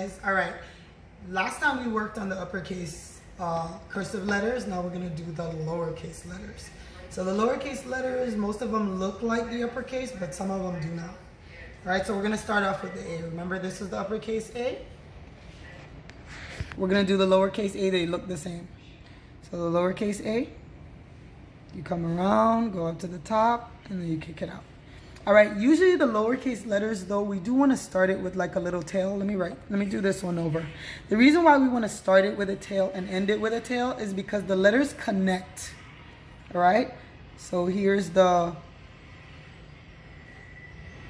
guys. All right, last time we worked on the uppercase cursive letters. Now we're gonna do the lowercase letters. So the lowercase letters, most of them look like the uppercase, but some of them do not. All right, so we're gonna start off with the A. Remember, this is the uppercase A. We're gonna do the lowercase A. They look the same. So the lowercase A, you come around, go up to the top, and then you kick it out. All right, usually the lowercase letters though, we do want to start it with like a little tail. Let me do this one over. The reason why we want to start it with a tail and end it with a tail is because the letters connect. All right, so here's the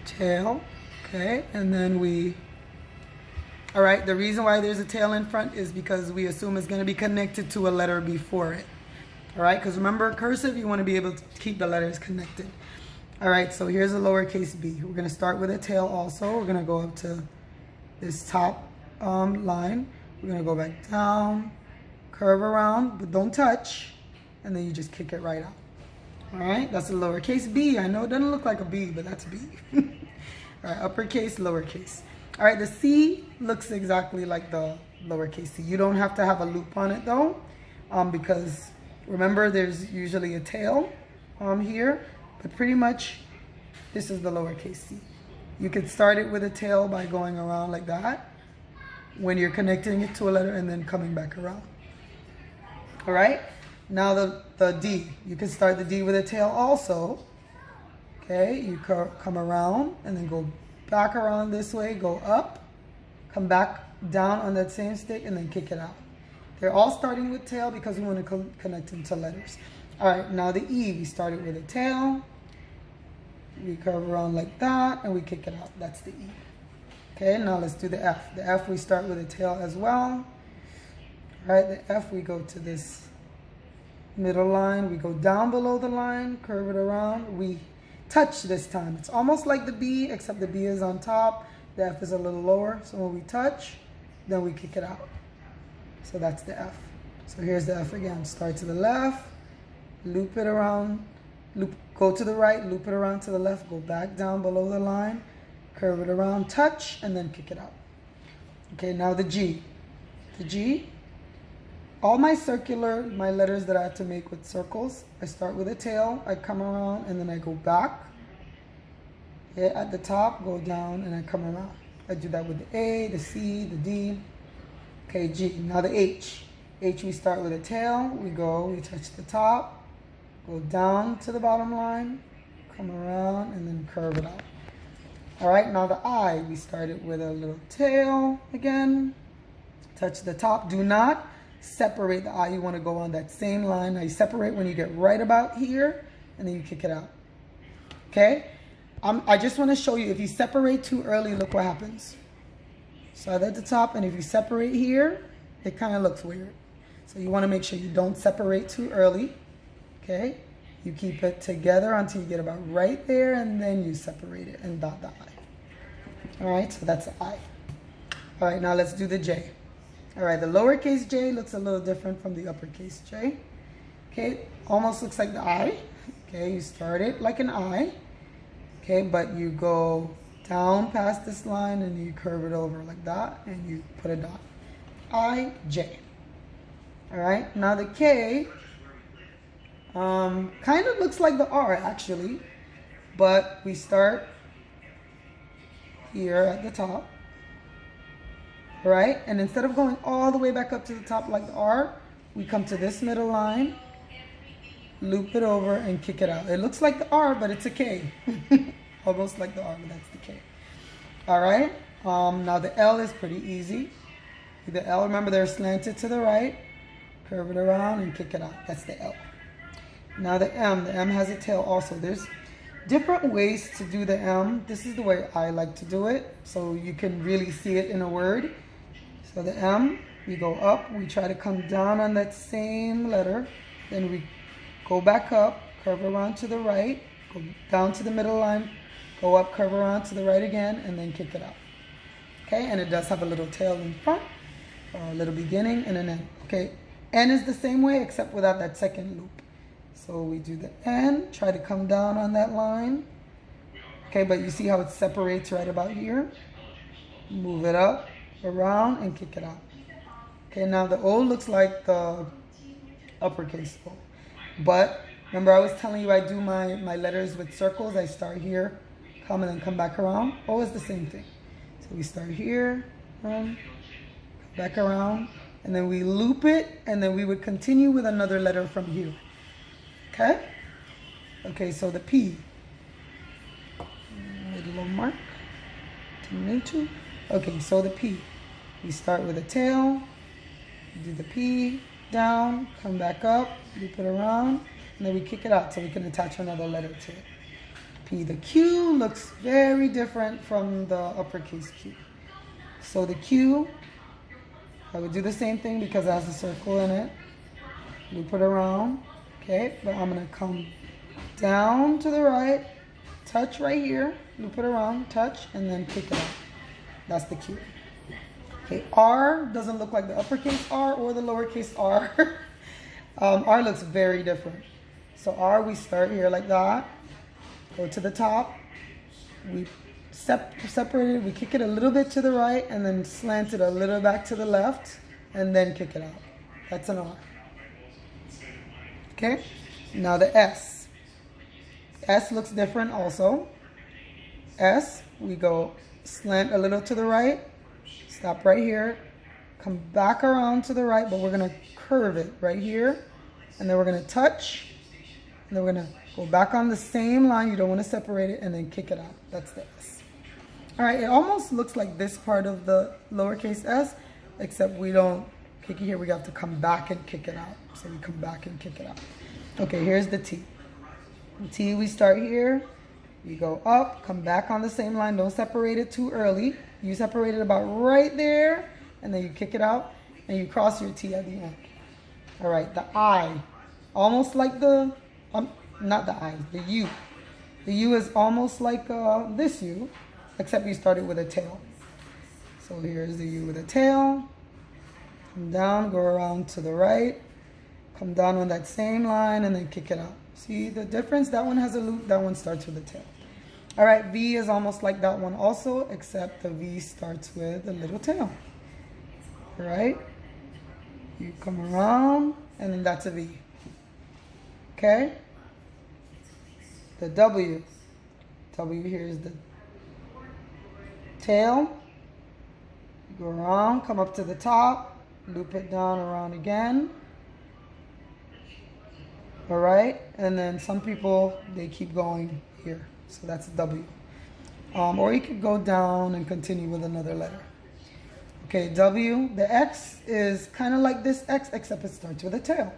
tail, okay, and then all right, the reason why there's a tail in front is because we assume it's going to be connected to a letter before it. All right, because remember, cursive, you want to be able to keep the letters connected. All right, so here's a lowercase b. We're going to start with a tail also. We're going to go up to this top line. We're going to go back down, curve around, but don't touch, and then you just kick it right out. All right, that's a lowercase b. I know it doesn't look like a b, but that's a b. All right, uppercase, lowercase. All right, the C looks exactly like the lowercase c. You don't have to have a loop on it though, because remember there's usually a tail here. But pretty much, this is the lowercase c. You could start it with a tail by going around like that when you're connecting it to a letter and then coming back around. All right? Now the D. You can start the D with a tail also. Okay? You come around and then go back around this way, go up, come back down on that same stick, and then kick it out. They're all starting with tail because we want to connect them to letters. All right, now the E, we started with a tail. We curve around like that, and we kick it out. That's the E. Okay, now let's do the F. The F, we start with a tail as well. All right, the F, we go to this middle line. We go down below the line, curve it around. We touch this time. It's almost like the B, except the B is on top. The F is a little lower. So when we touch, then we kick it out. So that's the F. So here's the F again. Start to the left, loop it around, go to the right, loop it around to the left, go back down below the line, curve it around, touch, and then kick it out. Okay, now the G. The G, all my letters that I have to make with circles, I start with a tail, I come around, and then I go back. Okay, at the top, go down, and I come around. I do that with the A, the C, the D. Okay, G. Now the H. H, we start with a tail, we touch the top, go down to the bottom line, come around, and then curve it out. All right, now the I, we started with a little tail again, touch the top. Do not separate the I. You want to go on that same line. Now you separate when you get right about here, and then you kick it out. Okay? I just want to show you, if you separate too early, look what happens. Start at the top, and if you separate here, it kind of looks weird. So you want to make sure you don't separate too early. Okay, you keep it together until you get about right there, and then you separate it and dot the I. All right, so that's the I. All right, now let's do the J. All right, the lowercase j looks a little different from the uppercase j. Okay, almost looks like the I. Okay, you start it like an I. Okay, but you go down past this line and you curve it over like that, and you put a dot. I, J. All right, now the K. Kind of looks like the R actually, but we start here at the top, right? And instead of going all the way back up to the top like the R, we come to this middle line, loop it over, and kick it out. It looks like the R, but it's a K. Almost like the R, but that's the K. All right, now the L is pretty easy. The L, remember, they're slanted to the right, curve it around, and kick it out. That's the L. Now the M has a tail also. There's different ways to do the M. This is the way I like to do it, so you can really see it in a word. So the M, we go up, we try to come down on that same letter, then we go back up, curve around to the right, go down to the middle line, go up, curve around to the right again, and then kick it out. Okay, and it does have a little tail in front, a little beginning, and an end. Okay, N is the same way except without that second loop. So we do the N, try to come down on that line. Okay, but you see how it separates right about here? Move it up, around, and kick it out. Okay, now the O looks like the uppercase O. But remember I was telling you I do my letters with circles. I start here, come and then come back around. O is the same thing. So we start here, back around, and then we loop it, and then we would continue with another letter from here. Okay? Okay, so the P. Little mark. Okay, so the P. We start with a tail, do the P, down, come back up, loop it around, and then we kick it out so we can attach another letter to it. P. The Q looks very different from the uppercase Q. So the Q, I would do the same thing because it has a circle in it. Loop it around, okay? But I'm gonna come down to the right, touch right here, loop it around, touch, and then kick it out. That's the Q. Okay, R doesn't look like the uppercase R or the lowercase r. R looks very different. So R, we start here like that, go to the top, we separate it, we kick it a little bit to the right, and then slant it a little back to the left, and then kick it out. That's an R. Okay, now the S. S looks different also. S, we go slant a little to the right, stop right here, come back around to the right, but we're gonna curve it right here, and then we're gonna touch, and then we're gonna go back on the same line. You don't want to separate it, and then kick it out. That's the S. All right, it almost looks like this part of the lowercase s, except we don't kick it here. We have to come back and kick it out. So we come back and kick it out. Okay, here's the T. The T, we start here. You go up, come back on the same line. Don't separate it too early. You separate it about right there, and then you kick it out, and you cross your T at the end. All right, the I, almost like the, not the I, the U. The U is almost like this U, except you started with a tail. So here's the U with a tail. Come down, go around to the right, come down on that same line, and then kick it out. See the difference? That one has a loop, that one starts with a tail. All right, V is almost like that one also, except the V starts with a little tail. All right, you come around, and then that's a V. Okay? The W. W here is the tail. You go around, come up to the top, loop it down around again. All right, and then some people, they keep going here. So that's W. Or you could go down and continue with another letter. Okay, W. The X is kind of like this X, except it starts with a tail.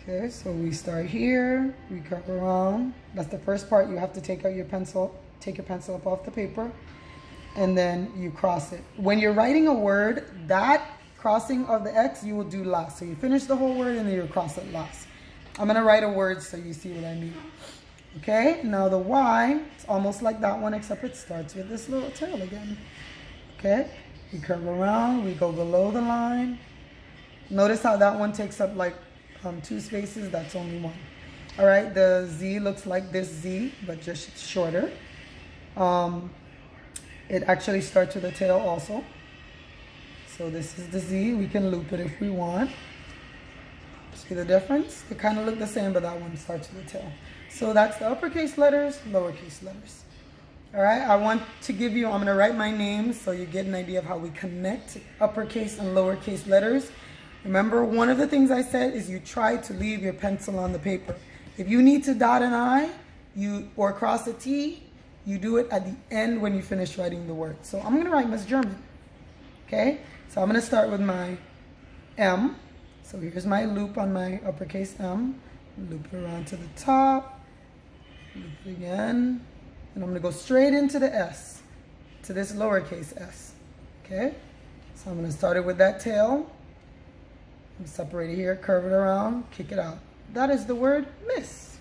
Okay, so we start here, we curve around. That's the first part. You have to take out your pencil, take your pencil up off the paper, and then you cross it. When you're writing a word, that crossing of the X you will do last. So you finish the whole word and then you cross it last. I'm gonna write a word so you see what I mean. Okay, now the Y, it's almost like that one, except it starts with this little tail again. Okay, we curve around, we go below the line. Notice how that one takes up like 2 spaces, that's only 1. All right, the Z looks like this Z, but just shorter. It actually starts with a tail also. So this is the Z, we can loop it if we want. See the difference? They kind of look the same, but that one starts with a tail. So that's the uppercase letters, lowercase letters. All right, I want to give you, I'm gonna write my names so you get an idea of how we connect uppercase and lowercase letters. Remember, one of the things I said is you try to leave your pencil on the paper. If you need to dot an I or cross a T, you do it at the end when you finish writing the word. So I'm gonna write Miss German, okay? So I'm gonna start with my M. So here's my loop on my uppercase M. Loop it around to the top, loop it again, and I'm gonna go straight into the S, to this lowercase s, okay? So I'm gonna start it with that tail. I'm separated here, curve it around, kick it out. That is the word miss.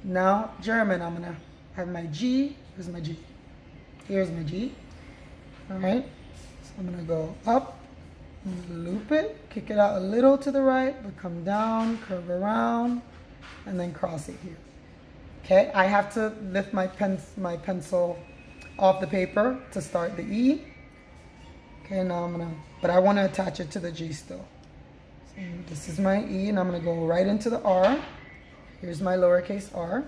Now, German, I'm gonna have my G. Here's my G. Here's my G. All right, so I'm gonna go up, loop it, kick it out a little to the right, but come down, curve around, and then cross it here. Okay, I have to lift my pencil off the paper to start the E. Okay, now I'm gonna, but I want to attach it to the G still. So this is my E, and I'm gonna go right into the R. Here's my lowercase r.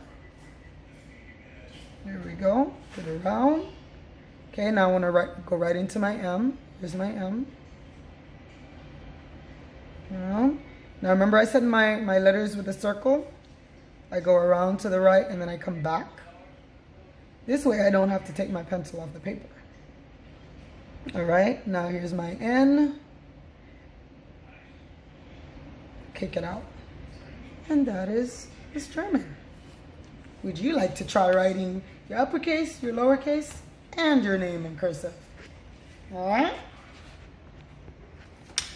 There we go. Put it around. Okay, now I want to go right into my M. Here's my M. Now remember I said my letters with a circle? I go around to the right and then I come back. This way I don't have to take my pencil off the paper. All right, now here's my N. Kick it out. And that is this German. Would you like to try writing your uppercase, your lowercase, and your name in cursive? All right?